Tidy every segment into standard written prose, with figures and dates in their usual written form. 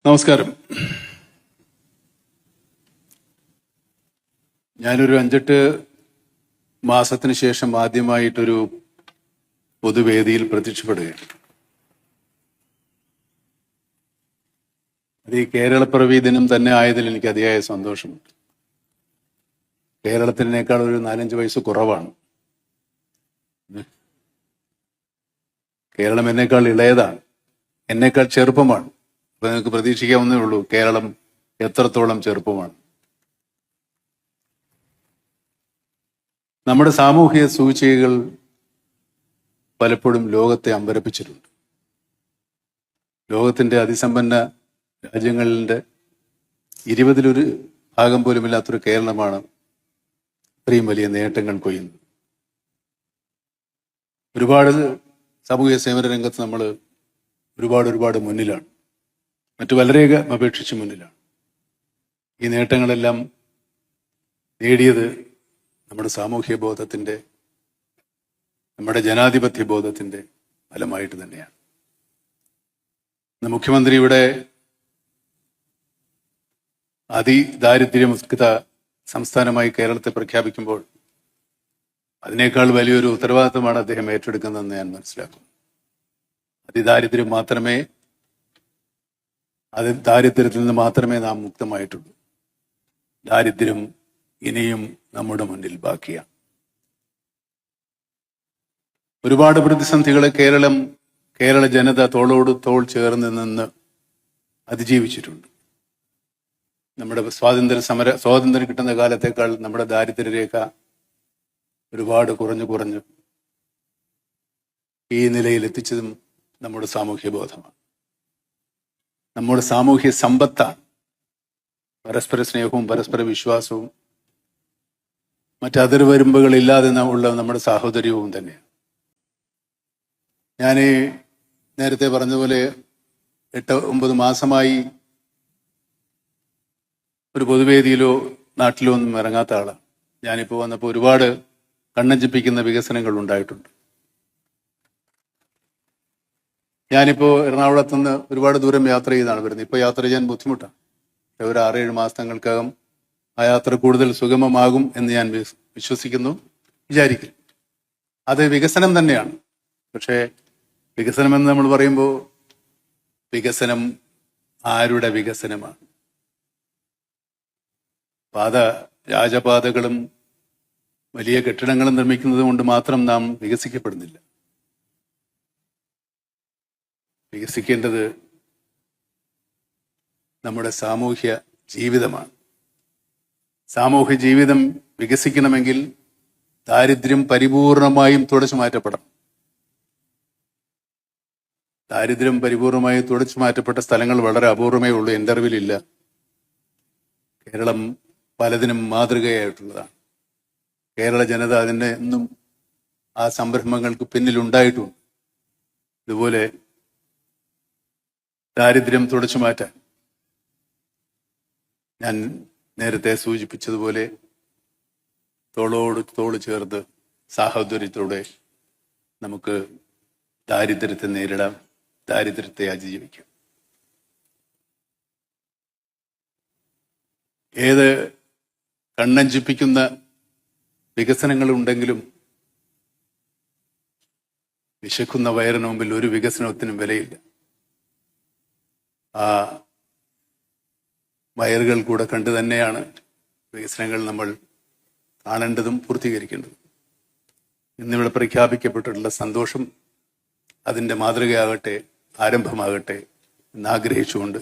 നമസ്കാരം. ഞാനൊരു 5-8 മാസത്തിന് ശേഷം ആദ്യമായിട്ടൊരു പൊതുവേദിയിൽ പ്രത്യക്ഷപ്പെടുകയാണ്. അത് ഈ കേരളപ്പിറവി ദിനം തന്നെ ആയതിൽ എനിക്ക് അതിയായ സന്തോഷമുണ്ട്. കേരളത്തിനേക്കാൾ ഒരു 4-5 വയസ്സ് കുറവാണ്. കേരളം എന്നേക്കാൾ ഇളയതാണ്, എന്നേക്കാൾ ചെറുപ്പമാണ്. അപ്പൊ നിങ്ങൾക്ക് പ്രതീക്ഷിക്കാവുന്നേ ഉള്ളൂ കേരളം എത്രത്തോളം ചെറുപ്പമാണ്. നമ്മുടെ സാമൂഹിക സൂചികകൾ പലപ്പോഴും ലോകത്തെ അമ്പരപ്പിച്ചിട്ടുണ്ട്. ലോകത്തിന്റെ അതിസമ്പന്ന രാജ്യങ്ങളുടെ 20-1 ഭാഗം പോലുമില്ലാത്തൊരു കേരളമാണ് ഇത്രയും വലിയ നേട്ടങ്ങൾ കൊയ്യുന്നത്. ഒരുപാട് സാമൂഹിക സേവന രംഗത്ത് നമ്മൾ ഒരുപാട് മുന്നിലാണ്, മറ്റു വളരെയധികം അപേക്ഷിച്ച് മുന്നിലാണ്. ഈ നേട്ടങ്ങളെല്ലാം നേടിയത് നമ്മുടെ സാമൂഹ്യ ബോധത്തിന്റെ, നമ്മുടെ ജനാധിപത്യ ബോധത്തിന്റെ ഫലമായിട്ട് തന്നെയാണ്. ഇന്ന് മുഖ്യമന്ത്രി ഇവിടെ അതിദാരിദ്ര്യമുക്ത സംസ്ഥാനമായി കേരളത്തെ പ്രഖ്യാപിക്കുമ്പോൾ അതിനേക്കാൾ വലിയൊരു ഉത്തരവാദിത്തമാണ് അദ്ദേഹം ഏറ്റെടുക്കുന്നതെന്ന് ഞാൻ മനസ്സിലാക്കുന്നു. ദാരിദ്ര്യത്തിൽ നിന്ന് മാത്രമേ നാം മുക്തമായിട്ടുള്ളൂ. ദാരിദ്ര്യം ഇനിയും നമ്മുടെ മുന്നിൽ ബാക്കിയാണ്. ഒരുപാട് പ്രതിസന്ധികളെ കേരള ജനത തോളോട് തോൾ ചേർന്ന് നിന്ന് അതിജീവിച്ചിട്ടുണ്ട്. നമ്മുടെ സ്വാതന്ത്ര്യം കിട്ടുന്ന കാലത്തേക്കാൾ നമ്മുടെ ദാരിദ്ര്യരേഖ ഒരുപാട് കുറഞ്ഞു ഈ നിലയിൽ എത്തിച്ചതും നമ്മുടെ സാമൂഹ്യ ബോധമാണ്, നമ്മുടെ സാമൂഹ്യ സമ്പത്താണ്. പരസ്പര സ്നേഹവും പരസ്പര വിശ്വാസവും മറ്റതിർവരുമ്പുകളില്ലാതെ ഉള്ള നമ്മുടെ സാഹോദര്യവും തന്നെയാണ്. ഞാൻ നേരത്തെ പറഞ്ഞതുപോലെ 8-9 മാസമായി ഒരു പൊതുവേദിയിലോ നാട്ടിലോ ഒന്നും ഇറങ്ങാത്ത ആളാണ്. ഞാനിപ്പോൾ വന്നപ്പോൾ ഒരുപാട് കണ്ണഞ്ചിപ്പിക്കുന്ന വികസനങ്ങൾ ഉണ്ടായിട്ടുണ്ട്. ഞാനിപ്പോൾ എറണാകുളത്ത് നിന്ന് ഒരുപാട് ദൂരം യാത്ര ചെയ്താണ് വരുന്നത്. ഇപ്പോൾ യാത്ര ചെയ്യാൻ ബുദ്ധിമുട്ടാണ്. ഒരു 6-7 മാസങ്ങൾക്കകം ആ യാത്ര കൂടുതൽ സുഗമമാകും എന്ന് ഞാൻ വിചാരിക്കും. അത് വികസനം തന്നെയാണ്. പക്ഷേ വികസനമെന്ന് നമ്മൾ പറയുമ്പോൾ വികസനം ആരുടെ വികസനമാണ്? രാജപാതകളും വലിയ കെട്ടിടങ്ങളും നിർമ്മിക്കുന്നത് കൊണ്ട് മാത്രം നാം വികസിക്കപ്പെടുന്നില്ല. വികസിക്കേണ്ടത് നമ്മുടെ സാമൂഹ്യ ജീവിതമാണ്. സാമൂഹ്യ ജീവിതം വികസിക്കണമെങ്കിൽ ദാരിദ്ര്യം പരിപൂർണമായും തുടച്ചു മാറ്റപ്പെടണം. ദാരിദ്ര്യം പരിപൂർണമായും തുടച്ചു മാറ്റപ്പെട്ട സ്ഥലങ്ങൾ വളരെ അപൂർവമേ ഉള്ളൂ. എൻ്റെ അറിവിലില്ല. കേരളം പലതിനും മാതൃകയായിട്ടുള്ളതാണ്. കേരള ജനത അതിൻ്റെ എന്നും ആ സംരംഭങ്ങൾക്ക് പിന്നിലുണ്ടായിട്ടുണ്ട്. ഇതുപോലെ ദാരിദ്ര്യം തുടച്ചു മാറ്റാൻ ഞാൻ നേരത്തെ സൂചിപ്പിച്ചതുപോലെ തോളോട് തോള് ചേർത്ത് സാഹോദര്യത്തോടെ നമുക്ക് ദാരിദ്ര്യത്തെ നേരിടാം, ദാരിദ്ര്യത്തെ അതിജീവിക്കാം. ഏത് കണ്ണഞ്ചിപ്പിക്കുന്ന വികസനങ്ങളുണ്ടെങ്കിലും വിശക്കുന്ന വയറിന് മുമ്പിൽ ഒരു വികസനത്തിനും വിലയില്ല. ആ വയറുകൾ കൂടെ കണ്ടു തന്നെയാണ് വികസനങ്ങൾ നമ്മൾ കാണേണ്ടതും പൂർത്തീകരിക്കേണ്ടതും. ഇന്നിവിടെ പ്രഖ്യാപിക്കപ്പെട്ടിട്ടുള്ള സന്തോഷം അതിൻ്റെ മാതൃകയാകട്ടെ, ആരംഭമാകട്ടെ എന്നാഗ്രഹിച്ചുകൊണ്ട്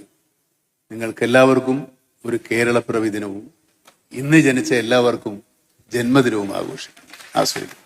നിങ്ങൾക്കെല്ലാവർക്കും ഒരു കേരളപ്പിറവി ദിനവും ഇന്ന് ജനിച്ച എല്ലാവർക്കും ജന്മദിനവും ആസ്വദിക്കും.